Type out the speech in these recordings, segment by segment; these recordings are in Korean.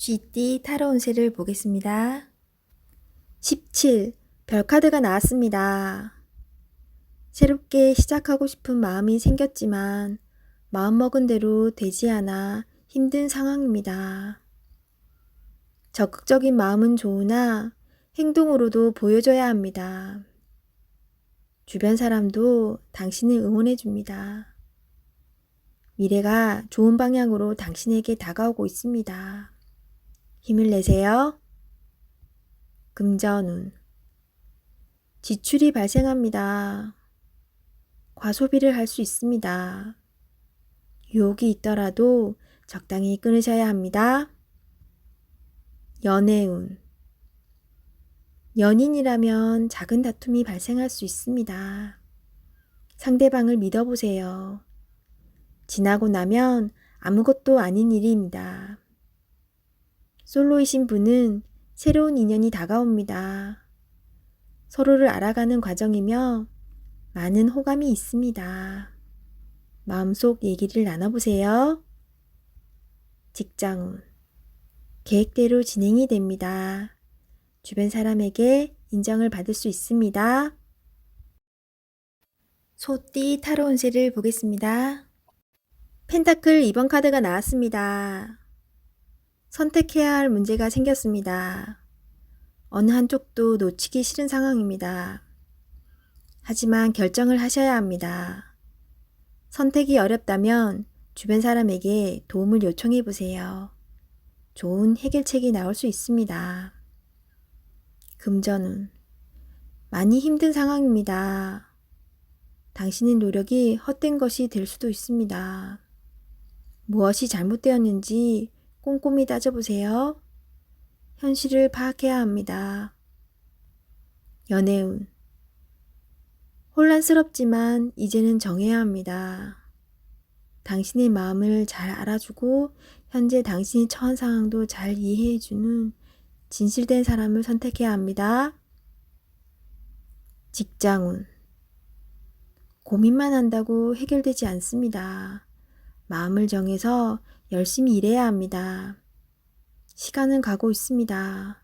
쥐띠 타로 운세를 보겠습니다. 17. 별카드가 나왔습니다. 새롭게 시작하고 싶은 마음이 생겼지만 마음먹은 대로 되지 않아 힘든 상황입니다. 적극적인 마음은 좋으나 행동으로도 보여줘야 합니다. 주변 사람도 당신을 응원해 줍니다. 미래가 좋은 방향으로 당신에게 다가오고 있습니다. 힘을 내세요. 금전운. 지출이 발생합니다. 과소비를 할 수 있습니다. 유혹이 있더라도 적당히 끊으셔야 합니다. 연애운. 연인이라면 작은 다툼이 발생할 수 있습니다. 상대방을 믿어보세요. 지나고 나면 아무것도 아닌 일입니다. 솔로이신 분은 새로운 인연이 다가옵니다. 서로를 알아가는 과정이며 많은 호감이 있습니다. 마음속 얘기를 나눠보세요. 직장운. 계획대로 진행이 됩니다. 주변 사람에게 인정을 받을 수 있습니다. 소띠 타로 운세를 보겠습니다. 펜타클 2번 카드가 나왔습니다. 선택해야 할 문제가 생겼습니다. 어느 한쪽도 놓치기 싫은 상황입니다. 하지만 결정을 하셔야 합니다. 선택이 어렵다면 주변 사람에게 도움을 요청해 보세요. 좋은 해결책이 나올 수 있습니다. 금전운. 많이 힘든 상황입니다. 당신의 노력이 헛된 것이 될 수도 있습니다. 무엇이 잘못되었는지 꼼꼼히 따져보세요. 현실을 파악해야 합니다. 연애운. 혼란스럽지만 이제는 정해야 합니다. 당신의 마음을 잘 알아주고 현재 당신이 처한 상황도 잘 이해해주는 진실된 사람을 선택해야 합니다. 직장운. 고민만 한다고 해결되지 않습니다. 마음을 정해서 열심히 일해야 합니다. 시간은 가고 있습니다.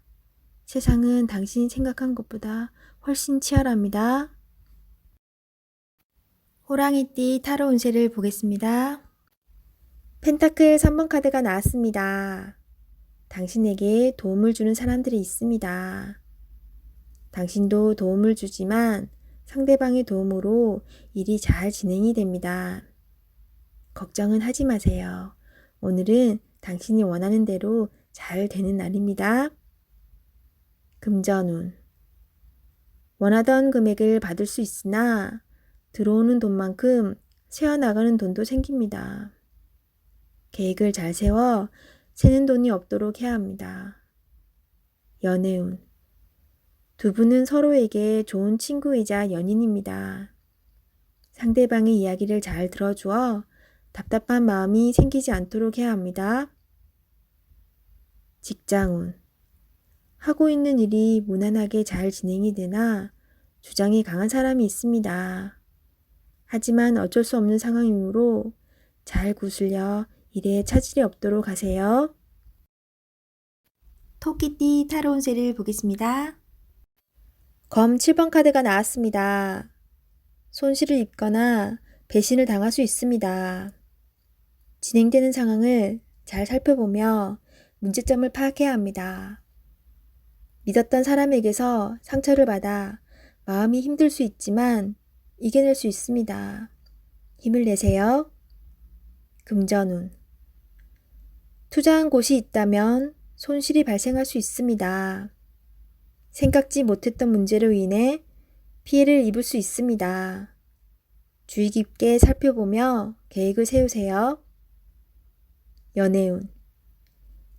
세상은 당신이 생각한 것보다 훨씬 치열합니다. 호랑이띠 타로 운세를 보겠습니다. 펜타클 3번 카드가 나왔습니다. 당신에게 도움을 주는 사람들이 있습니다. 당신도 도움을 주지만 상대방의 도움으로 일이 잘 진행이 됩니다. 걱정은 하지 마세요. 오늘은 당신이 원하는 대로 잘 되는 날입니다. 금전운. 원하던 금액을 받을 수 있으나 들어오는 돈만큼 새어나가는 돈도 생깁니다. 계획을 잘 세워 새는 돈이 없도록 해야 합니다. 연애운. 두 분은 서로에게 좋은 친구이자 연인입니다. 상대방의 이야기를 잘 들어주어 답답한 마음이 생기지 않도록 해야 합니다. 직장운. 하고 있는 일이 무난하게 잘 진행이 되나 주장이 강한 사람이 있습니다. 하지만 어쩔 수 없는 상황이므로 잘 구슬려 일에 차질이 없도록 하세요. 토끼띠 타로 운세를 보겠습니다. 검 7번 카드가 나왔습니다. 손실을 입거나 배신을 당할 수 있습니다. 진행되는 상황을 잘 살펴보며 문제점을 파악해야 합니다. 믿었던 사람에게서 상처를 받아 마음이 힘들 수 있지만 이겨낼 수 있습니다. 힘을 내세요. 금전운. 투자한 곳이 있다면 손실이 발생할 수 있습니다. 생각지 못했던 문제로 인해 피해를 입을 수 있습니다. 주의 깊게 살펴보며 계획을 세우세요. 연애운.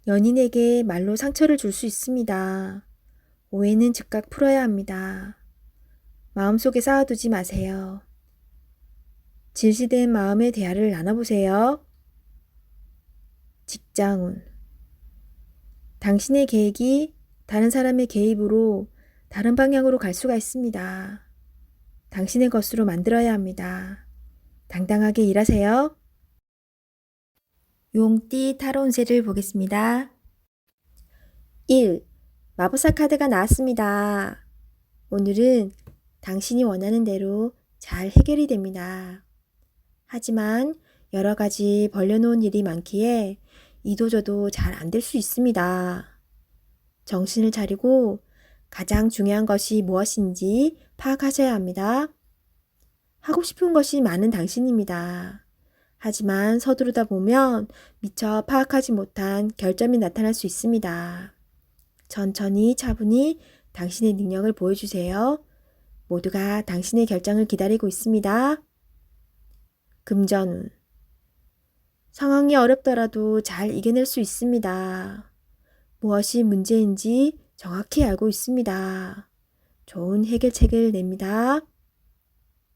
연인에게 말로 상처를 줄 수 있습니다. 오해는 즉각 풀어야 합니다. 마음속에 쌓아두지 마세요. 진실된 마음의 대화를 나눠보세요. 직장운. 당신의 계획이 다른 사람의 개입으로 다른 방향으로 갈 수가 있습니다. 당신의 것으로 만들어야 합니다. 당당하게 일하세요. 용띠 타로 운세를 보겠습니다. 1. 마법사 카드가 나왔습니다. 오늘은 당신이 원하는 대로 잘 해결이 됩니다. 하지만 여러 가지 벌려놓은 일이 많기에 이도저도 잘 안 될 수 있습니다. 정신을 차리고 가장 중요한 것이 무엇인지 파악하셔야 합니다. 하고 싶은 것이 많은 당신입니다. 하지만 서두르다 보면 미처 파악하지 못한 결점이 나타날 수 있습니다. 천천히 차분히 당신의 능력을 보여주세요. 모두가 당신의 결정을 기다리고 있습니다. 금전운. 상황이 어렵더라도 잘 이겨낼 수 있습니다. 무엇이 문제인지 정확히 알고 있습니다. 좋은 해결책을 냅니다.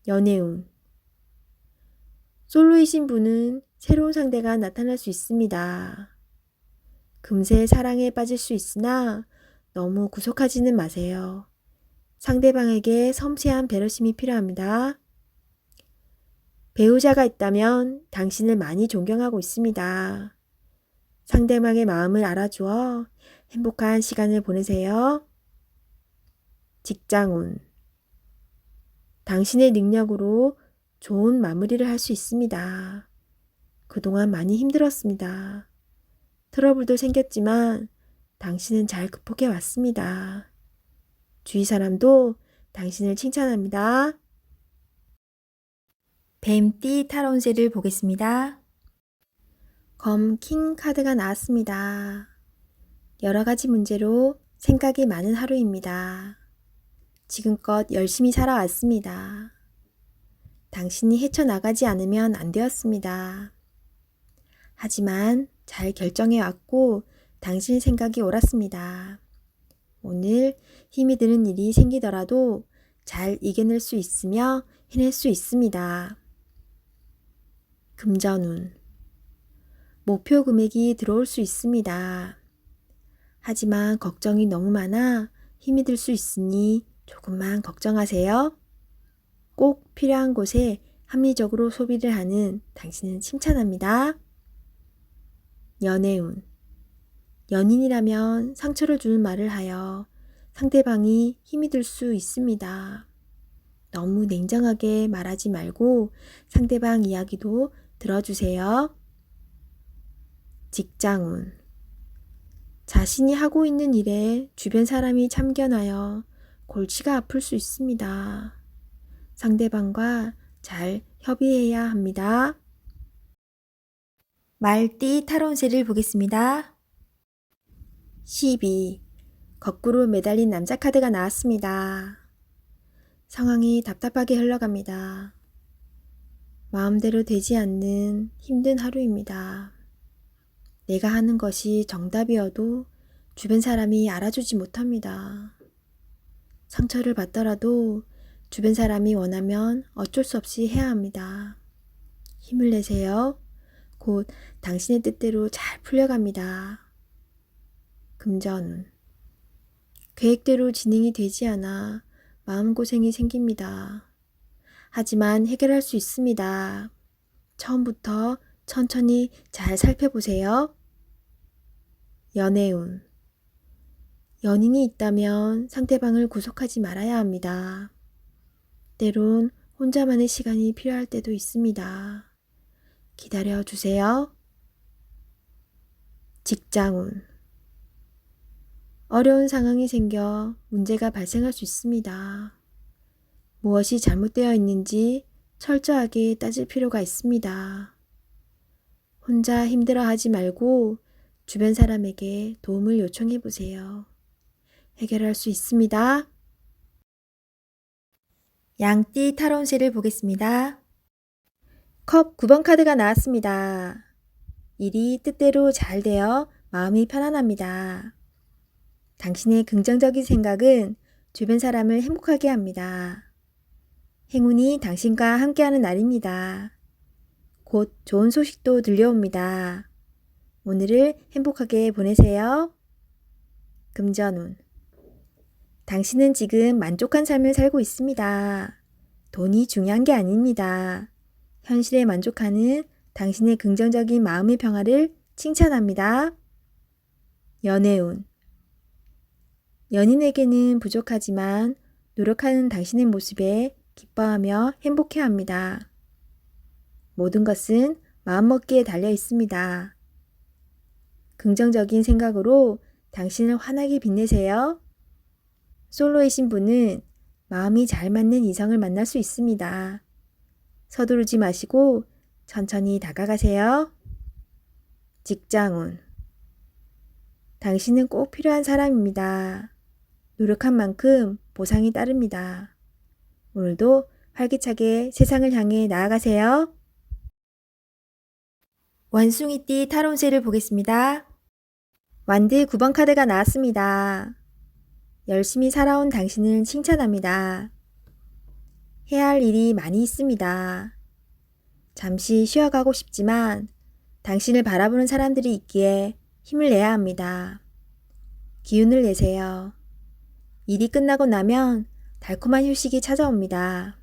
연애운. 솔로이신 분은 새로운 상대가 나타날 수 있습니다. 금세 사랑에 빠질 수 있으나 너무 구속하지는 마세요. 상대방에게 섬세한 배려심이 필요합니다. 배우자가 있다면 당신을 많이 존경하고 있습니다. 상대방의 마음을 알아주어 행복한 시간을 보내세요. 직장운. 당신의 능력으로 좋은 마무리를 할 수 있습니다. 그동안 많이 힘들었습니다. 트러블도 생겼지만 당신은 잘 극복해 왔습니다. 주위 사람도 당신을 칭찬합니다. 뱀띠 타로 운세를 보겠습니다. 검 킹 카드가 나왔습니다. 여러 가지 문제로 생각이 많은 하루입니다. 지금껏 열심히 살아왔습니다. 당신이 헤쳐나가지 않으면 안 되었습니다. 하지만 잘 결정해 왔고 당신의 생각이 옳았습니다. 오늘 힘이 드는 일이 생기더라도 잘 이겨낼 수 있으며 해낼 수 있습니다. 금전운. 목표 금액이 들어올 수 있습니다. 하지만 걱정이 너무 많아 힘이 들 수 있으니 조금만 걱정하세요. 꼭 필요한 곳에 합리적으로 소비를 하는 당신은 칭찬합니다. 연애운. 연인이라면 상처를 주는 말을 하여 상대방이 힘이 들 수 있습니다. 너무 냉정하게 말하지 말고 상대방 이야기도 들어주세요. 직장운. 자신이 하고 있는 일에 주변 사람이 참견하여 골치가 아플 수 있습니다. 상대방과 잘 협의해야 합니다. 말띠 타로 운세를 보겠습니다. 12. 거꾸로 매달린 남자 카드가 나왔습니다. 상황이 답답하게 흘러갑니다. 마음대로 되지 않는 힘든 하루입니다. 내가 하는 것이 정답이어도 주변 사람이 알아주지 못합니다. 상처를 받더라도 주변 사람이 원하면 어쩔 수 없이 해야 합니다. 힘을 내세요. 곧 당신의 뜻대로 잘 풀려갑니다. 금전운. 계획대로 진행이 되지 않아 마음고생이 생깁니다. 하지만 해결할 수 있습니다. 처음부터 천천히 잘 살펴보세요. 연애운. 연인이 있다면 상대방을 구속하지 말아야 합니다. 때론 혼자만의 시간이 필요할 때도 있습니다. 기다려 주세요. 직장운. 어려운 상황이 생겨 문제가 발생할 수 있습니다. 무엇이 잘못되어 있는지 철저하게 따질 필요가 있습니다. 혼자 힘들어하지 말고 주변 사람에게 도움을 요청해 보세요. 해결할 수 있습니다. 양띠 타로 운세를 보겠습니다. 컵 9번 카드가 나왔습니다. 일이 뜻대로 잘 되어 마음이 편안합니다. 당신의 긍정적인 생각은 주변 사람을 행복하게 합니다. 행운이 당신과 함께하는 날입니다. 곧 좋은 소식도 들려옵니다. 오늘을 행복하게 보내세요. 금전운. 당신은 지금 만족한 삶을 살고 있습니다. 돈이 중요한 게 아닙니다. 현실에 만족하는 당신의 긍정적인 마음의 평화를 칭찬합니다. 연애운. 연인에게는 부족하지만 노력하는 당신의 모습에 기뻐하며 행복해합니다. 모든 것은 마음먹기에 달려 있습니다. 긍정적인 생각으로 당신을 환하게 빛내세요. 솔로이신 분은 마음이 잘 맞는 이성을 만날 수 있습니다. 서두르지 마시고 천천히 다가가세요. 직장운. 당신은 꼭 필요한 사람입니다. 노력한 만큼 보상이 따릅니다. 오늘도 활기차게 세상을 향해 나아가세요. 원숭이띠 타로운세를 보겠습니다. 완드 9번 카드가 나왔습니다. 열심히 살아온 당신을 칭찬합니다. 해야 할 일이 많이 있습니다. 잠시 쉬어가고 싶지만 당신을 바라보는 사람들이 있기에 힘을 내야 합니다. 기운을 내세요. 일이 끝나고 나면 달콤한 휴식이 찾아옵니다.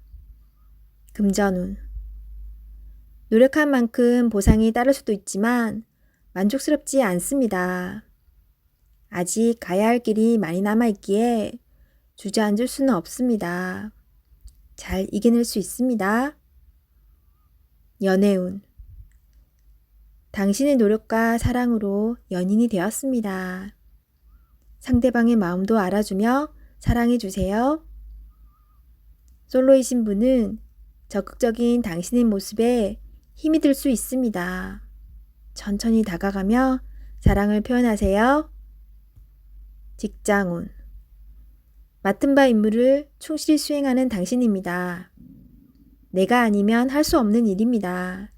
금전운. 노력한 만큼 보상이 따를 수도 있지만 만족스럽지 않습니다. 아직 가야 할 길이 많이 남아있기에 주저앉을 수는 없습니다. 잘 이겨낼 수 있습니다. 연애운. 당신의 노력과 사랑으로 연인이 되었습니다. 상대방의 마음도 알아주며 사랑해주세요. 솔로이신 분은 적극적인 당신의 모습에 힘이 들 수 있습니다. 천천히 다가가며 사랑을 표현하세요. 직장운. 맡은 바 임무를 충실히 수행하는 당신입니다. 내가 아니면 할 수 없는 일입니다.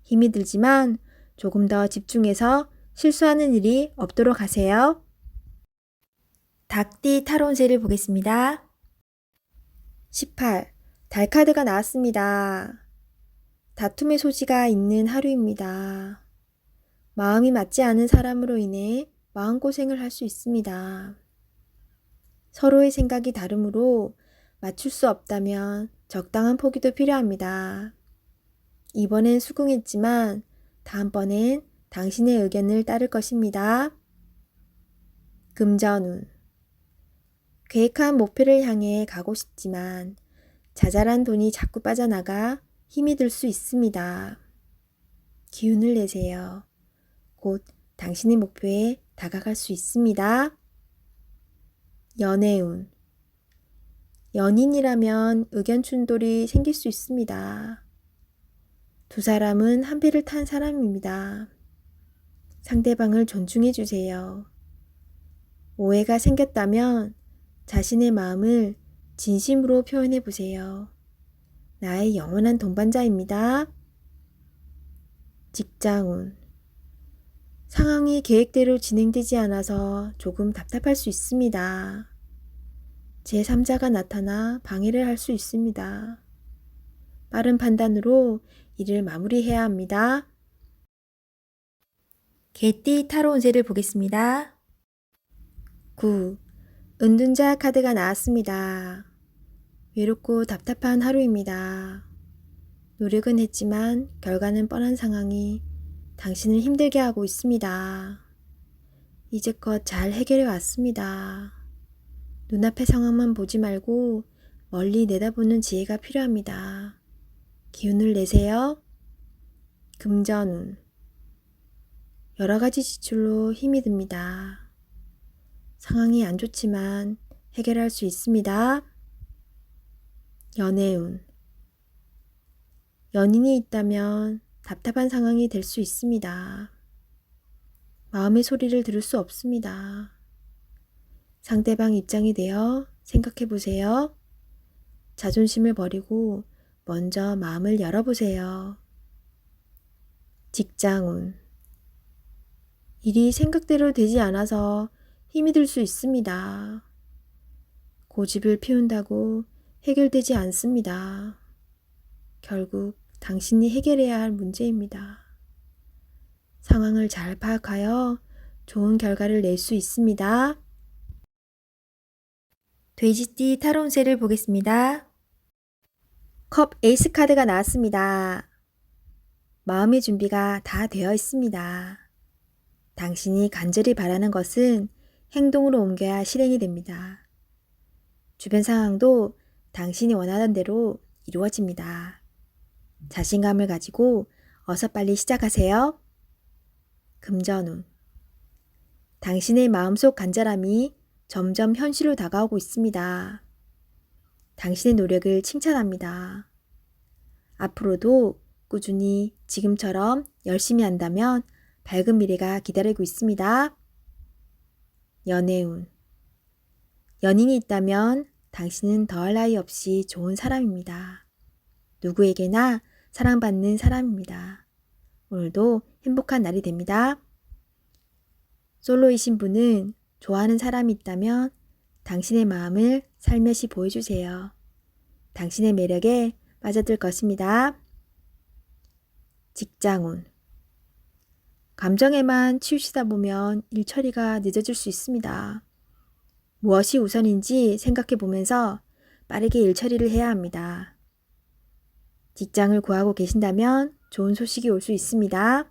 힘이 들지만 조금 더 집중해서 실수하는 일이 없도록 하세요. 닭띠 타로운세를 보겠습니다. 18. 달 카드가 나왔습니다. 다툼의 소지가 있는 하루입니다. 마음이 맞지 않은 사람으로 인해 마음고생을 할 수 있습니다. 서로의 생각이 다르므로 맞출 수 없다면 적당한 포기도 필요합니다. 이번엔 수긍했지만 다음번엔 당신의 의견을 따를 것입니다. 금전운. 계획한 목표를 향해 가고 싶지만 자잘한 돈이 자꾸 빠져나가 힘이 들 수 있습니다. 기운을 내세요. 곧 당신의 목표에 다가갈 수 있습니다. 연애운. 연인이라면 의견 충돌이 생길 수 있습니다. 두 사람은 한 배를 탄 사람입니다. 상대방을 존중해 주세요. 오해가 생겼다면 자신의 마음을 진심으로 표현해 보세요. 나의 영원한 동반자입니다. 직장운. 상황이 계획대로 진행되지 않아서 조금 답답할 수 있습니다. 제3자가 나타나 방해를 할 수 있습니다. 빠른 판단으로 일을 마무리해야 합니다. 개띠 타로 운세를 보겠습니다. 9. 은둔자 카드가 나왔습니다. 외롭고 답답한 하루입니다. 노력은 했지만 결과는 뻔한 상황이 당신을 힘들게 하고 있습니다. 이제껏 잘 해결해 왔습니다. 눈앞의 상황만 보지 말고 멀리 내다보는 지혜가 필요합니다. 기운을 내세요. 금전운. 여러 가지 지출로 힘이 듭니다. 상황이 안 좋지만 해결할 수 있습니다. 연애운. 연인이 있다면 답답한 상황이 될 수 있습니다. 마음의 소리를 들을 수 없습니다. 상대방 입장이 되어 생각해 보세요. 자존심을 버리고 먼저 마음을 열어보세요. 직장운. 일이 생각대로 되지 않아서 힘이 들 수 있습니다. 고집을 피운다고 해결되지 않습니다. 결국 당신이 해결해야 할 문제입니다. 상황을 잘 파악하여 좋은 결과를 낼 수 있습니다. 돼지띠 타로 운세를 보겠습니다. 컵 에이스 카드가 나왔습니다. 마음의 준비가 다 되어 있습니다. 당신이 간절히 바라는 것은 행동으로 옮겨야 실행이 됩니다. 주변 상황도 당신이 원하던 대로 이루어집니다. 자신감을 가지고 어서 빨리 시작하세요. 금전운. 당신의 마음속 간절함이 점점 현실로 다가오고 있습니다. 당신의 노력을 칭찬합니다. 앞으로도 꾸준히 지금처럼 열심히 한다면 밝은 미래가 기다리고 있습니다. 연애운. 연인이 있다면 당신은 더할 나위 없이 좋은 사람입니다. 누구에게나 사랑받는 사람입니다. 오늘도 행복한 날이 됩니다. 솔로이신 분은 좋아하는 사람이 있다면 당신의 마음을 살며시 보여주세요. 당신의 매력에 빠져들 것입니다. 직장운. 감정에만 치우치다 보면 일 처리가 늦어질 수 있습니다. 무엇이 우선인지 생각해 보면서 빠르게 일 처리를 해야 합니다. 직장을 구하고 계신다면 좋은 소식이 올 수 있습니다.